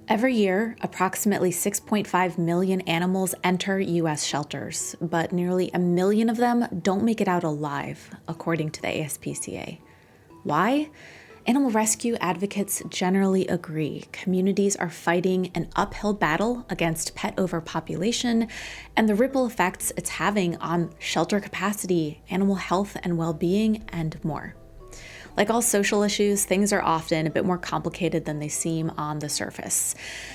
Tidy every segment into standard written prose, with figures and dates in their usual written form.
Every year, approximately 6.5 million animals enter U.S. shelters, but nearly a million of them don't make it out alive, according to the ASPCA. Why? Animal rescue advocates generally agree communities are fighting an uphill battle against pet overpopulation and the ripple effects it's having on shelter capacity, animal health and well-being, and more. Like all social issues, things are often a bit more complicated than they seem on the surface.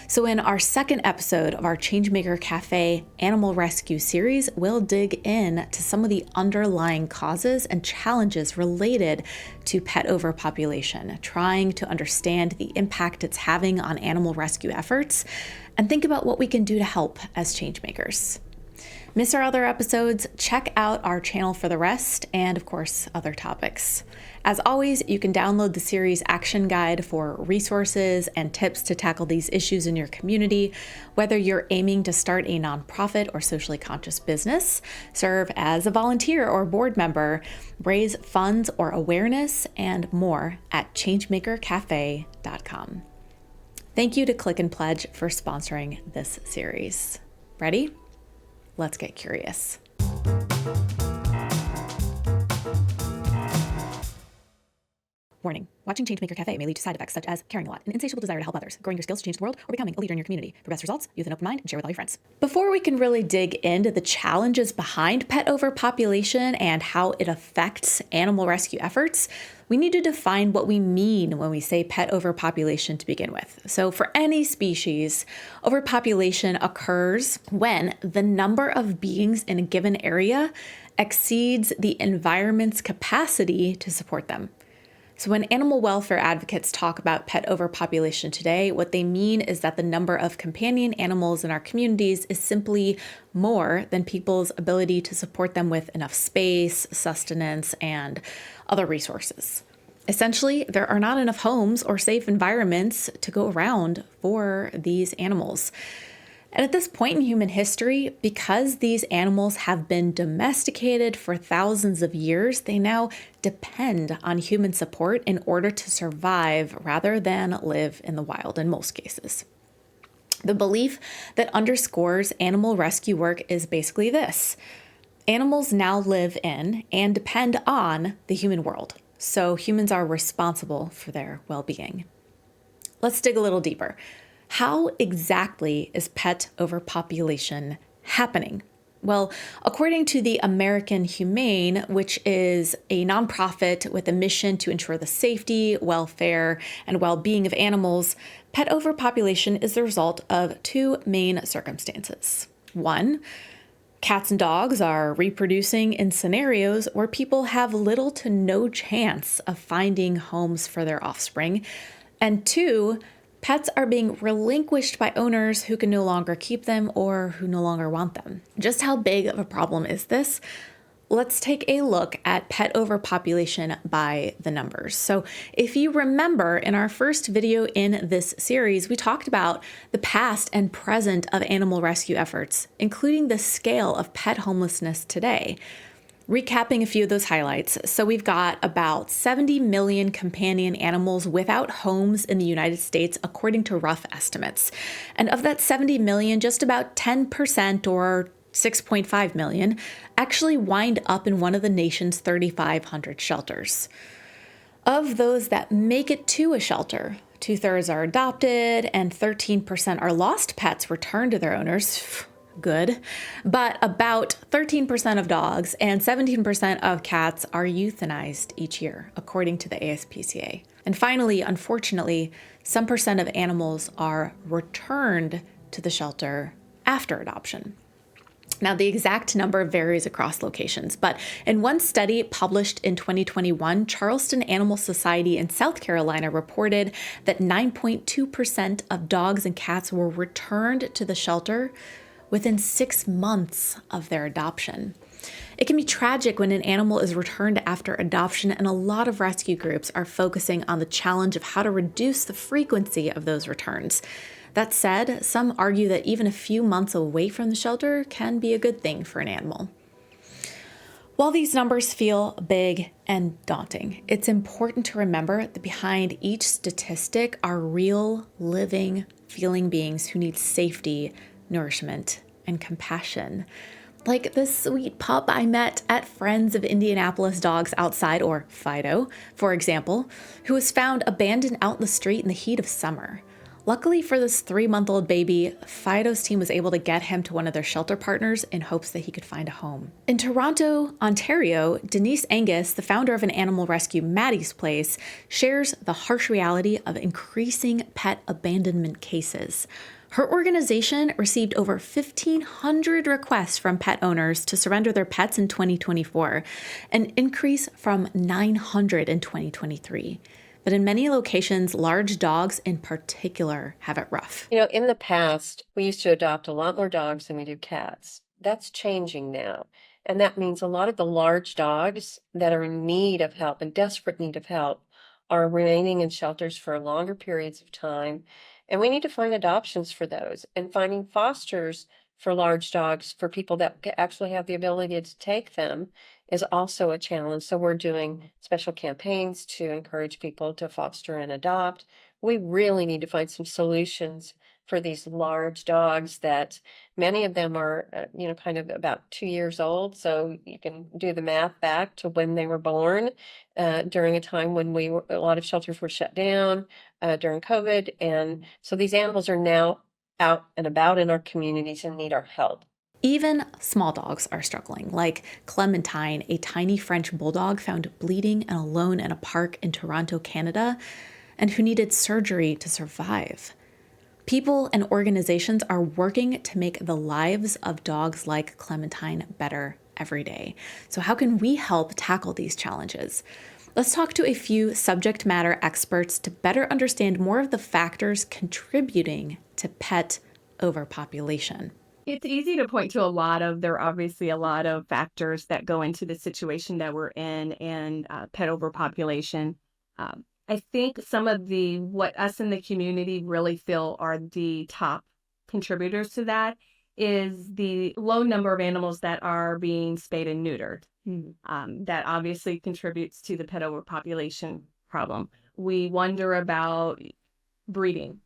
So in our second episode of our Changemaker Cafe Animal Rescue series, we'll dig in to some of the underlying causes and challenges related to pet overpopulation, trying to understand the impact it's having on animal rescue efforts, and think about what we can do to help as changemakers. Miss our other episodes? Check out our channel for the rest and, of course, other topics. As always, you can download the series action guide for resources and tips to tackle these issues in your community, whether you're aiming to start a nonprofit or socially conscious business, serve as a volunteer or board member, raise funds or awareness, and more at changemakercafe.com. Thank you to Click and Pledge for sponsoring this series. Ready? Let's get curious. Warning. Watching Changemaker Cafe may lead to side effects such as caring a lot, an insatiable desire to help others, growing your skills to change the world, or becoming a leader in your community. For best results, use an open mind and share with all your friends. Before we can really dig into the challenges behind pet overpopulation and how it affects animal rescue efforts, we need to define what we mean when we say pet overpopulation to begin with. So for any species, overpopulation occurs when the number of beings in a given area exceeds the environment's capacity to support them. So when animal welfare advocates talk about pet overpopulation today, what they mean is that the number of companion animals in our communities is simply more than people's ability to support them with enough space, sustenance, and other resources. Essentially, there are not enough homes or safe environments to go around for these animals. And at this point in human history, because these animals have been domesticated for thousands of years, they now depend on human support in order to survive rather than live in the wild in most cases. The belief that underscores animal rescue work is basically this: animals now live in and depend on the human world, so humans are responsible for their well-being. Let's dig a little deeper. How exactly is pet overpopulation happening? Well, according to the American Humane, which is a nonprofit with a mission to ensure the safety, welfare, and well-being of animals, pet overpopulation is the result of two main circumstances. One, cats and dogs are reproducing in scenarios where people have little to no chance of finding homes for their offspring. And two, pets are being relinquished by owners who can no longer keep them or who no longer want them. Just how big of a problem is this? Let's take a look at pet overpopulation by the numbers. So if you remember, in our first video in this series, we talked about the past and present of animal rescue efforts, including the scale of pet homelessness today. Recapping a few of those highlights. So we've got about 70 million companion animals without homes in the United States, according to rough estimates. And of that 70 million, just about 10% or 6.5 million actually wind up in one of the nation's 3,500 shelters. Of those that make it to a shelter, 2/3 are adopted and 13% are lost pets returned to their owners. Good. But about 13% of dogs and 17% of cats are euthanized each year, according to the ASPCA. And finally, unfortunately, some percent of animals are returned to the shelter after adoption. Now, the exact number varies across locations, but in one study published in 2021, Charleston Animal Society in South Carolina reported that 9.2% of dogs and cats were returned to the shelter within 6 months of their adoption. It can be tragic when an animal is returned after adoption, and a lot of rescue groups are focusing on the challenge of how to reduce the frequency of those returns. That said, some argue that even a few months away from the shelter can be a good thing for an animal. While these numbers feel big and daunting, it's important to remember that behind each statistic are real, living feeling beings who need safety, nourishment, and compassion. Like this sweet pup I met at Friends of Indianapolis Dogs Outside, or Fido, for example, who was found abandoned out in the street in the heat of summer. Luckily for this 3-month-old baby, Fido's team was able to get him to one of their shelter partners in hopes that he could find a home. In Toronto, Ontario, Denise Angus, the founder of an animal rescue, Maddie's Place, shares the harsh reality of increasing pet abandonment cases. Her organization received over 1,500 requests from pet owners to surrender their pets in 2024, an increase from 900 in 2023. But in many locations, large dogs in particular have it rough. In the past, we used to adopt a lot more dogs than we do cats. That's changing now. And that means a lot of the large dogs that are in need of help, in desperate need of help, are remaining in shelters for longer periods of time. And we need to find adoptions for those. And finding fosters for large dogs for people that actually have the ability to take them is also a challenge. So we're doing special campaigns to encourage people to foster and adopt. We really need to find some solutions for these large dogs that many of them are, kind of about 2 years old. So you can do the math back to when they were born during a time when a lot of shelters were shut down during COVID. And so these animals are now out and about in our communities and need our help. Even small dogs are struggling, like Clementine, a tiny French bulldog found bleeding and alone in a park in Toronto, Canada, and who needed surgery to survive. People and organizations are working to make the lives of dogs like Clementine better every day. So, how can we help tackle these challenges? Let's talk to a few subject matter experts to better understand more of the factors contributing to pet overpopulation. It's easy to point to there are obviously a lot of factors that go into the situation that we're in and pet overpopulation. I think some of what us in the community really feel are the top contributors to that is the low number of animals that are being spayed and neutered. That obviously contributes to the pet overpopulation problem. We wonder about breeding.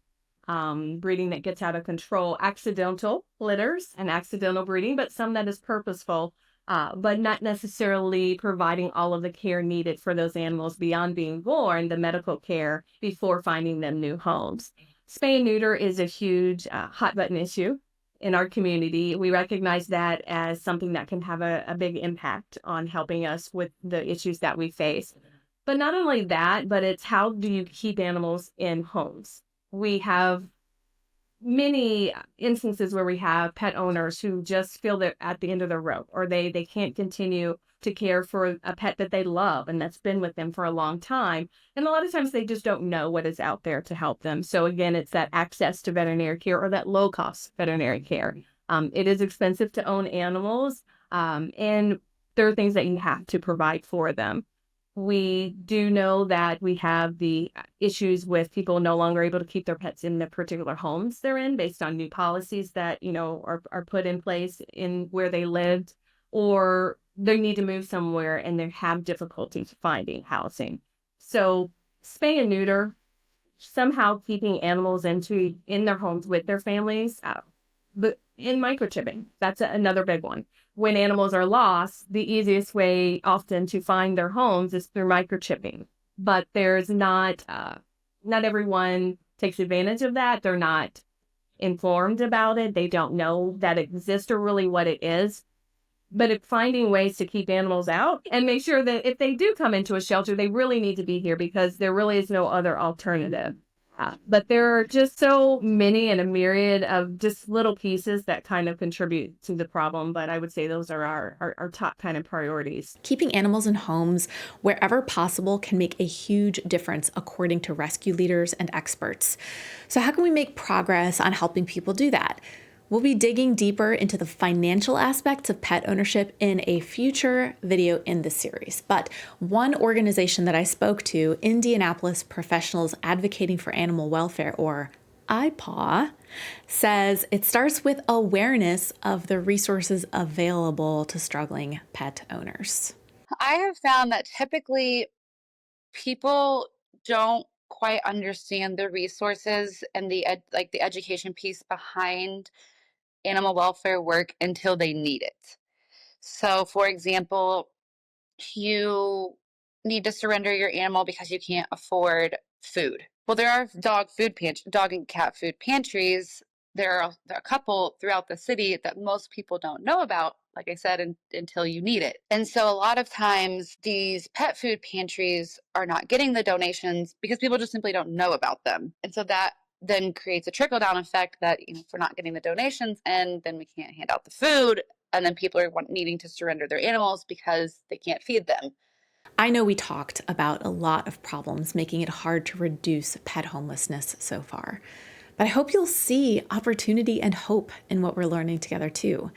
Breeding that gets out of control, accidental litters and accidental breeding, but some that is purposeful, but not necessarily providing all of the care needed for those animals beyond being born, the medical care before finding them new homes. Spay and neuter is a huge hot button issue in our community. We recognize that as something that can have a big impact on helping us with the issues that we face. But not only that, but it's how do you keep animals in homes? We have many instances where we have pet owners who just feel they're at the end of their rope, or they can't continue to care for a pet that they love and that's been with them for a long time. And a lot of times they just don't know what is out there to help them. So again, it's that access to veterinary care or that low cost veterinary care. It is expensive to own animals, and there are things that you have to provide for them. We do know that we have the issues with people no longer able to keep their pets in the particular homes they're in based on new policies that, are put in place in where they lived, or they need to move somewhere and they have difficulty finding housing. So spay and neuter, somehow keeping animals in their homes with their families, but in microchipping, that's another big one. When animals are lost, the easiest way often to find their homes is through microchipping. But there's not everyone takes advantage of that. They're not informed about it. They don't know that it exists or really what it is. But finding ways to keep animals out and make sure that if they do come into a shelter, they really need to be here because there really is no other alternative. But there are just so many and a myriad of just little pieces that kind of contribute to the problem. But I would say those are our top kind of priorities. Keeping animals in homes wherever possible can make a huge difference, according to rescue leaders and experts. So how can we make progress on helping people do that? We'll be digging deeper into the financial aspects of pet ownership in a future video in this series. But one organization that I spoke to, Indianapolis Professionals Advocating for Animal Welfare, or IPAW, says it starts with awareness of the resources available to struggling pet owners. I have found that typically people don't quite understand the resources and like the education piece behind animal welfare work until they need it. So, for example, you need to surrender your animal because you can't afford food. Well, there are dog and cat food pantries. There are a couple throughout the city that most people don't know about, like I said, until you need it. And so a lot of times these pet food pantries are not getting the donations because people just simply don't know about them. And so that then creates a trickle down effect that, if we're not getting the donations and then we can't hand out the food, and then people are needing to surrender their animals because they can't feed them. I know we talked about a lot of problems making it hard to reduce pet homelessness so far, but I hope you'll see opportunity and hope in what we're learning together too.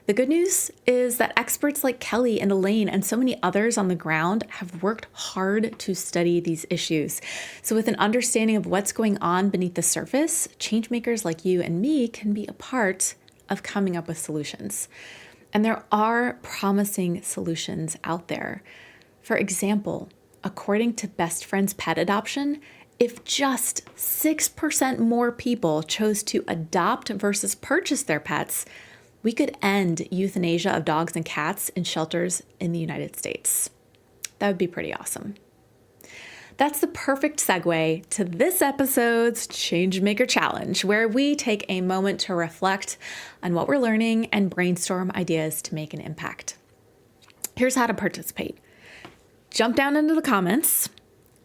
The good news is that experts like Kelly and Elaine and so many others on the ground have worked hard to study these issues. So with an understanding of what's going on beneath the surface, changemakers like you and me can be a part of coming up with solutions. And there are promising solutions out there. For example, according to Best Friends Pet Adoption, if just 6% more people chose to adopt versus purchase their pets, we could end euthanasia of dogs and cats in shelters in the United States. That would be pretty awesome. That's the perfect segue to this episode's Changemaker Challenge, where we take a moment to reflect on what we're learning and brainstorm ideas to make an impact. Here's how to participate. Jump down into the comments,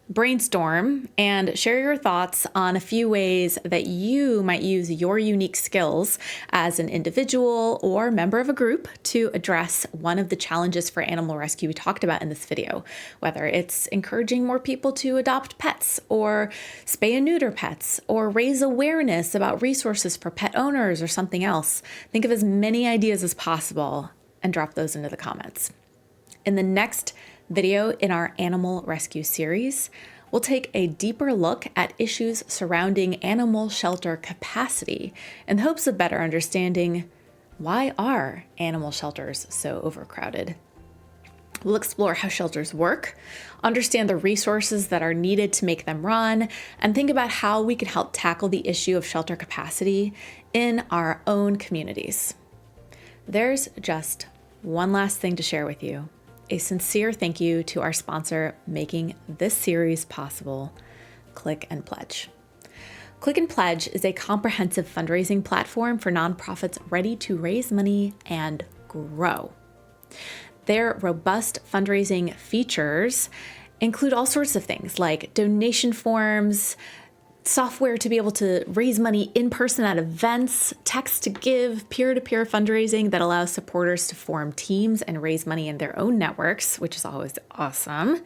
brainstorm, and share your thoughts on a few ways that you might use your unique skills as an individual or member of a group to address one of the challenges for animal rescue we talked about in this video, whether it's encouraging more people to adopt pets or spay and neuter pets or raise awareness about resources for pet owners or something else. Think of as many ideas as possible and drop those into the comments. In the next video in our animal rescue series, we'll take a deeper look at issues surrounding animal shelter capacity in hopes of better understanding why are animal shelters so overcrowded. We'll explore how shelters work, understand the resources that are needed to make them run, and think about how we can help tackle the issue of shelter capacity in our own communities. There's just one last thing to share with you. A sincere thank you to our sponsor making this series possible, Click and Pledge. Click and Pledge is a comprehensive fundraising platform for nonprofits ready to raise money and grow. Their robust fundraising features include all sorts of things like donation forms, software to be able to raise money in person at events, text to give, peer-to-peer fundraising that allows supporters to form teams and raise money in their own networks, which is always awesome.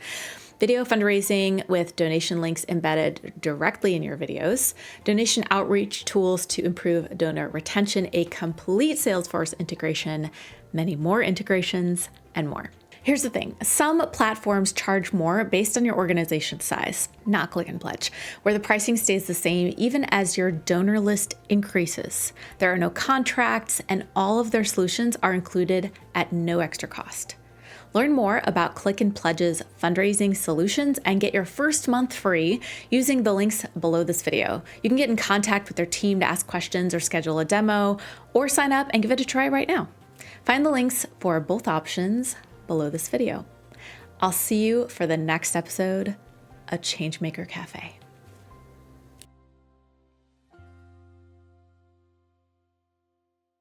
Video fundraising with donation links embedded directly in your videos, donation outreach tools to improve donor retention, a complete Salesforce integration, many more integrations, and more. Here's the thing. Some platforms charge more based on your organization size, not Click and Pledge, where the pricing stays the same even as your donor list increases. There are no contracts, and all of their solutions are included at no extra cost. Learn more about Click and Pledge's fundraising solutions and get your first month free using the links below this video. You can get in contact with their team to ask questions or schedule a demo, or sign up and give it a try right now. Find the links for both options below this video. I'll see you for the next episode of Changemaker Cafe.